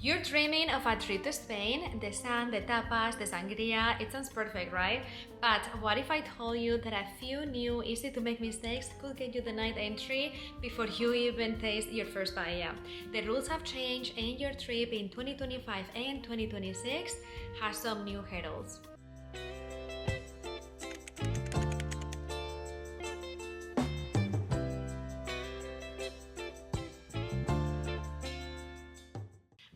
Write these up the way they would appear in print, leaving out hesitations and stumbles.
You're dreaming of a trip to Spain, the sun, the tapas, the sangria, it sounds perfect, right? But what if I told you that a few new, easy to make mistakes could get you denied entry before you even taste your first paella? The rules have changed and your trip in 2025 and 2026 has some new hurdles.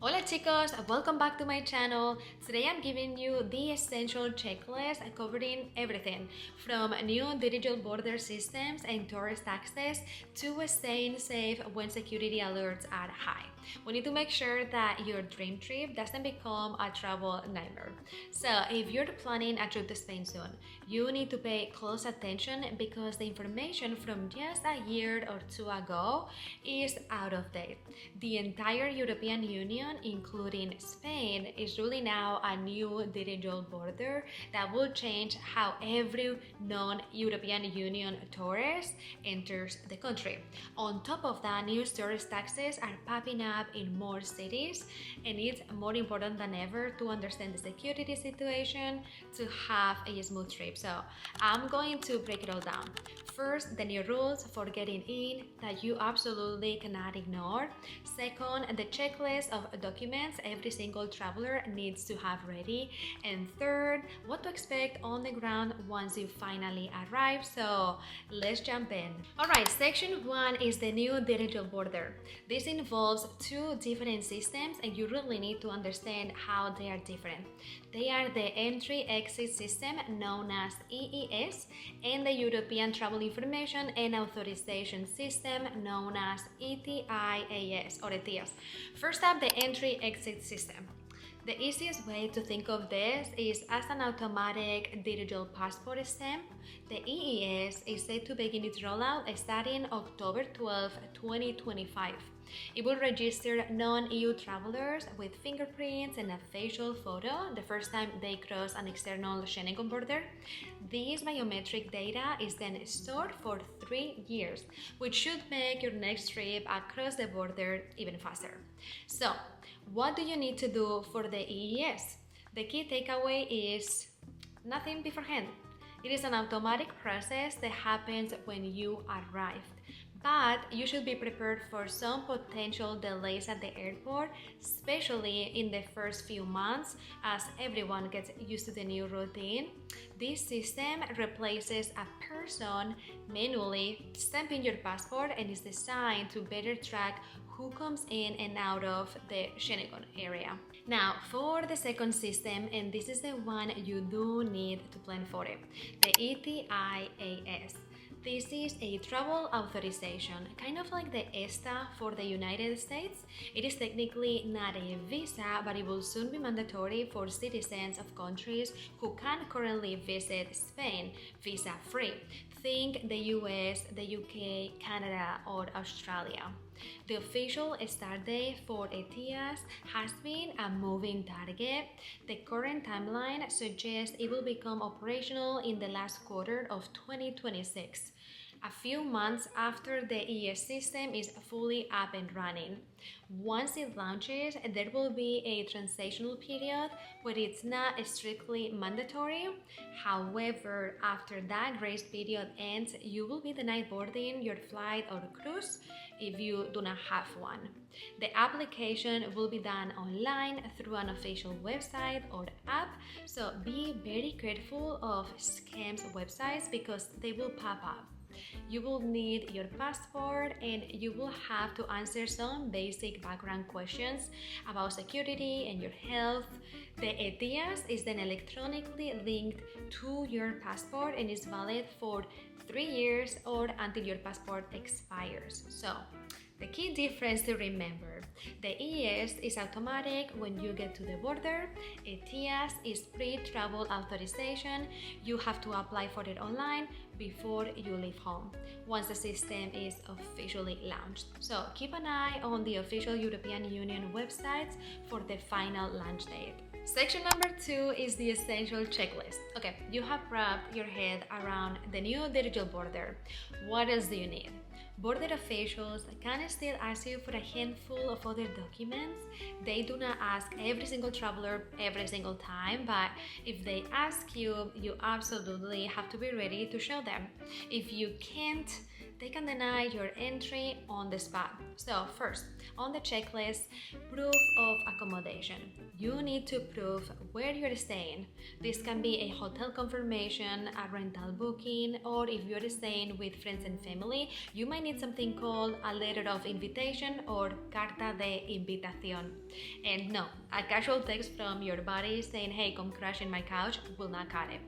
Hola chicos, welcome back to my channel. Today I'm giving you the essential checklist covering everything from new digital border systems and tourist access to staying safe when security alerts are high. We need to make sure that your dream trip doesn't become a travel nightmare. So if you're planning a trip to Spain soon, you need to pay close attention because the information from just a year or two ago is out of date. The entire European Union, including Spain, is really now a new digital border that will change how every non-European Union tourist enters the country. On top of that, new tourist taxes are popping up in more cities, and it's more important than ever to understand the security situation to have a smooth trip. So I'm going to break it all down. First, the new rules for getting in that you absolutely cannot ignore. Second, the checklist of documents every single traveler needs to have ready. And third, what to expect on the ground once you finally arrive. So let's jump in. Alright, section 1 is the new digital border. This involves two different systems and you really need to understand how they are different. They are the entry-exit system known as EES and the European Travel Information and Authorization System known as ETIAS or ETIAS. First up, the entry-exit system. The easiest way to think of this is as an automatic digital passport stamp. The EES is set to begin its rollout starting October 12, 2025. It will register non-EU travelers with fingerprints and a facial photo the first time they cross an external Schengen border. This biometric data is then stored for 3 years, which should make your next trip across the border even faster. So, what do you need to do for the EES? The key takeaway is nothing beforehand. It is an automatic process that happens when you arrive. But you should be prepared for some potential delays at the airport, especially in the first few months as everyone gets used to the new routine. This system replaces a person manually stamping your passport and is designed to better track who comes in and out of the Schengen Area. Now, for the second system, and this is the one you do need to plan for it, the ETIAS. This is a travel authorization, kind of like the ESTA for the United States. It is technically not a visa, but it will soon be mandatory for citizens of countries who can't currently visit Spain visa-free. Think the US, the UK, Canada, or Australia. The official start date for ETIAS has been a moving target. The current timeline suggests it will become operational in the last quarter of 2026, a few months after the EES system is fully up and running. Once it launches, there will be a transitional period where it's not strictly mandatory. However, after that grace period ends, you will be denied boarding your flight or cruise if you do not have one. The application will be done online through an official website or app, so be very careful of scams websites because they will pop up. You will need your passport and you will have to answer some basic background questions about security and your health. The ETIAS is then electronically linked to your passport and is valid for 3 years or until your passport expires. So, the key difference to remember, the EES is automatic when you get to the border. ETIAS is pre-travel authorization. You have to apply for it online before you leave home, once the system is officially launched. So keep an eye on the official European Union websites for the final launch date. Section number 2 is the essential checklist. Okay, you have wrapped your head around the new digital border. What else do you need? Border officials can still ask you for a handful of other documents. They do not ask every single traveler every single time, but if they ask you, you absolutely have to be ready to show them. If you can't, they can deny your entry on the spot. So first, on the checklist, proof of accommodation. You need to prove where you're staying. This can be a hotel confirmation, a rental booking, or if you're staying with friends and family, you might need something called a letter of invitation or carta de invitación. And no, a casual text from your buddy saying, hey, come crash in my couch will not cut it.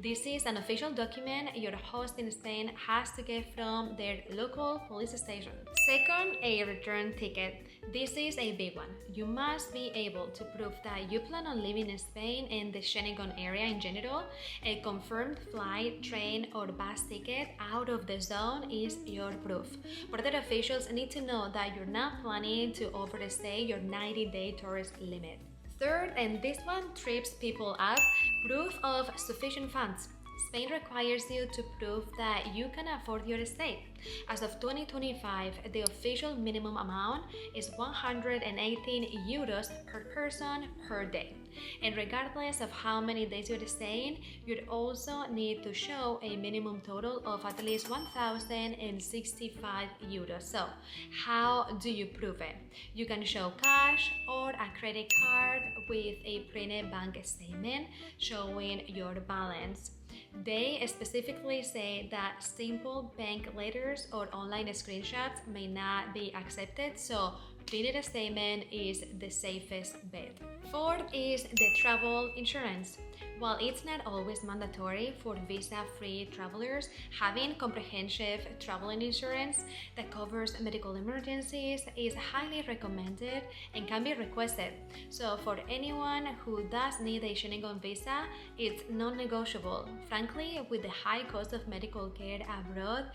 This is an official document your host in Spain has to get from their local police station. Second, a return ticket. This is a big one. You must be able to prove that you plan on living in Spain and the Schengen Area in general. A confirmed flight, train, or bus ticket out of the zone is your proof. Border officials need to know that you're not planning to overstay your 90-day tourist limit. Third, and this one trips people up, proof of sufficient funds. Spain requires you to prove that you can afford your stay. As of 2025, the official minimum amount is 118 euros per person per day. And regardless of how many days you're staying, you'd also need to show a minimum total of at least 1,065 euros. So, how do you prove it? You can show cash or a credit card with a printed bank statement showing your balance. They specifically say that simple bank letters or online screenshots may not be accepted, so printed statement is the safest bet. Fourth is the travel insurance. While it's not always mandatory for visa-free travelers, having comprehensive travel insurance that covers medical emergencies is highly recommended and can be requested. So for anyone who does need a Schengen visa, it's non-negotiable. Frankly, with the high cost of medical care abroad,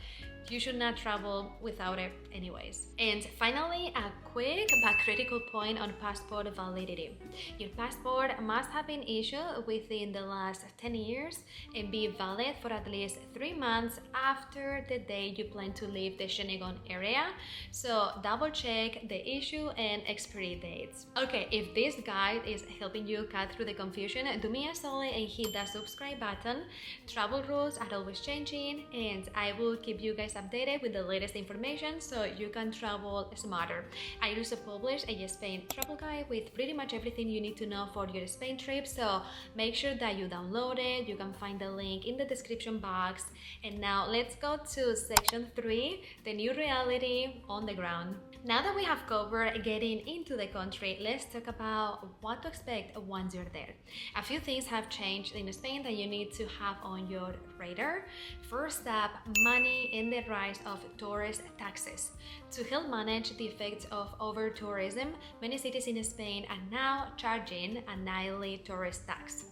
you should not travel without it anyways. And finally, a quick but critical point on passport validity. Your passport must have been issued within the last 10 years and be valid for at least 3 months after the day you plan to leave the Schengen area. So double check the issue and expiry dates. Okay, if this guide is helping you cut through the confusion, do me a solid and hit that subscribe button. Travel rules are always changing, and I will keep you guys updated with the latest information so you can travel smarter. I also publish a Spain travel guide with pretty much everything you need to know for your Spain trip, so make sure that you download it. You can find the link in the description box. And now let's go to section 3, the new reality on the ground. Now that we have covered getting into the country, let's talk about what to expect once you're there. A few things have changed in Spain that you need to have on your radar. First up, money and the rise of tourist taxes. To help manage the effects of over-tourism, many cities in Spain are now charging a nightly tourist tax.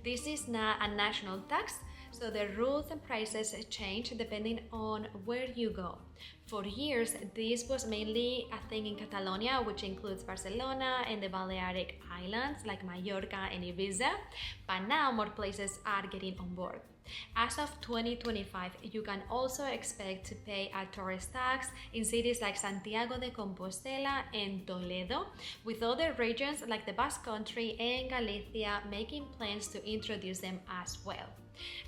This is not a national tax, so the rules and prices change depending on where you go. For years, this was mainly a thing in Catalonia, which includes Barcelona and the Balearic Islands like Mallorca and Ibiza, but now more places are getting on board. As of 2025, you can also expect to pay a tourist tax in cities like Santiago de Compostela and Toledo, with other regions like the Basque Country and Galicia making plans to introduce them as well.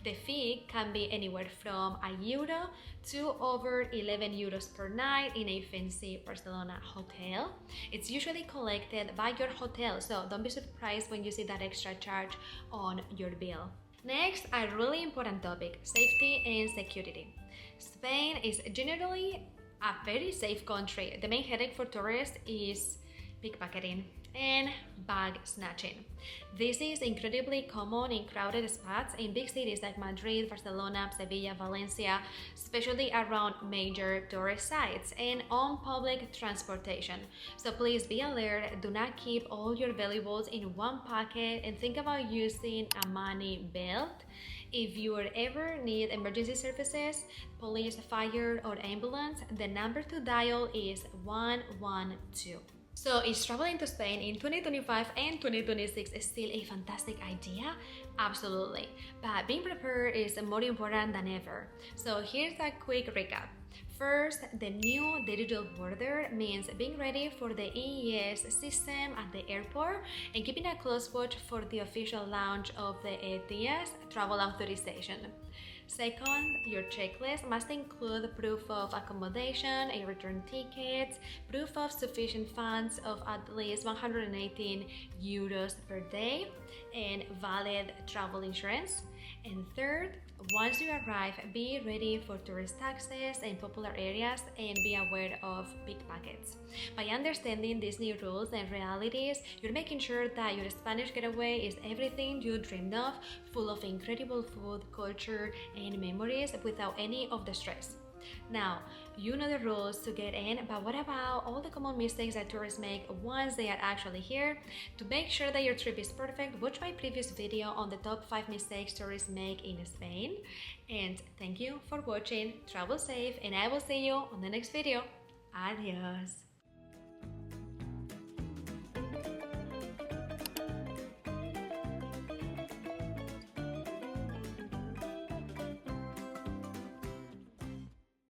The fee can be anywhere from €1 to over 11 euros per night in a fancy Barcelona hotel. It's usually collected by your hotel, so don't be surprised when you see that extra charge on your bill. Next, a really important topic, safety and security. Spain is generally a very safe country. The main headache for tourists is pickpocketing and bag snatching. This is incredibly common in crowded spots in big cities like Madrid, Barcelona, Sevilla, Valencia, especially around major tourist sites and on public transportation. So please be alert, do not keep all your valuables in one pocket and think about using a money belt. If you ever need emergency services, police, fire, or ambulance, the number to dial is 112. So is traveling to Spain in 2025 and 2026 still a fantastic idea? Absolutely, but being prepared is more important than ever. So here's a quick recap. First, the new digital border means being ready for the EES system at the airport and keeping a close watch for the official launch of the ETIAS travel authorization. Second, your checklist must include proof of accommodation and return tickets, proof of sufficient funds of at least 118 euros per day, and valid travel insurance. And third, once you arrive, be ready for tourist taxes in popular areas and be aware of pickpockets. By understanding these new rules and realities, you're making sure that your Spanish getaway is everything you dreamed of, full of incredible food, culture, and memories without any of the stress. Now, you know the rules to get in, but what about all the common mistakes that tourists make once they are actually here? To make sure that your trip is perfect, watch my previous video on the top 5 mistakes tourists make in Spain. And thank you for watching, travel safe, and I will see you on the next video. Adios!